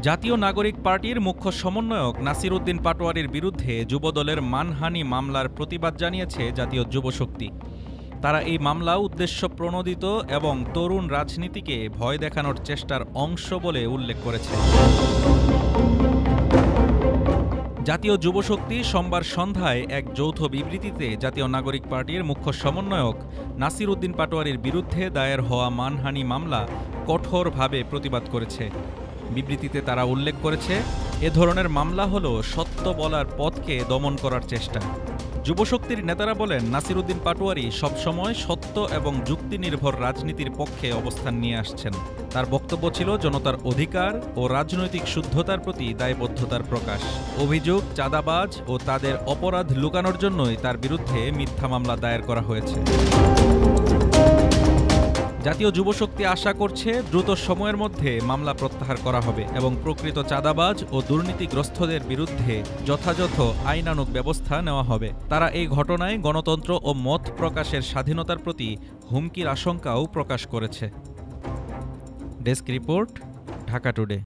জাতীয় নাগরিক পার্টির মুখ্য সমন্বয়ক নাসির উদ্দিন পাটোয়ারীর বিরুদ্ধে যুবদলের মানহানি মামলার প্রতিবাদ জানিয়েছে জাতীয় যুবশক্তি। তারা এই মামলা উদ্দেশ্যপ্রণোদিত এবং তরুণ রাজনীতিকে ভয় দেখানোর চেষ্টার অংশ বলে উল্লেখ করেছে। জাতীয় যুবশক্তি সোমবার সন্ধ্যায় এক যৌথ বিবৃতিতে জাতীয় নাগরিক পার্টির মুখ্য সমন্বয়ক নাসির উদ্দিন পাটোয়ারীর বিরুদ্ধে দায়ের হওয়া মানহানি মামলা কঠোরভাবে প্রতিবাদ করেছে। বিবৃতিতে তারা উল্লেখ করেছে, এ ধরনের মামলা হল সত্য বলার পথকে দমন করার চেষ্টা। যুবশক্তির নেতারা বলেন, নাসির উদ্দিন পাটোয়ারী সবসময় সত্য এবং যুক্তিনির্ভর রাজনীতির পক্ষে অবস্থান নিয়ে আসছেন। তার বক্তব্য ছিল জনতার অধিকার ও রাজনৈতিক শুদ্ধতার প্রতি দায়বদ্ধতার প্রকাশ। অভিযোগ চাঁদাবাজ ও তাদের অপরাধ লুকানোর জন্যই তার বিরুদ্ধে মিথ্যা মামলা দায়ের করা হয়েছে। জাতীয় যুবশক্তি আশা করছে দ্রুত সময়ের মধ্যে মামলা প্রত্যাহার করা হবে এবং প্রকৃত চাঁদাবাজ ও দুর্নীতিগ্রস্তদের বিরুদ্ধে যথাযথ আইনানুগ ব্যবস্থা নেওয়া হবে। তারা এই ঘটনায় গণতন্ত্র ও মত প্রকাশের স্বাধীনতার প্রতি হুমকির আশঙ্কাও প্রকাশ করেছে। Desk report, Dhaka today.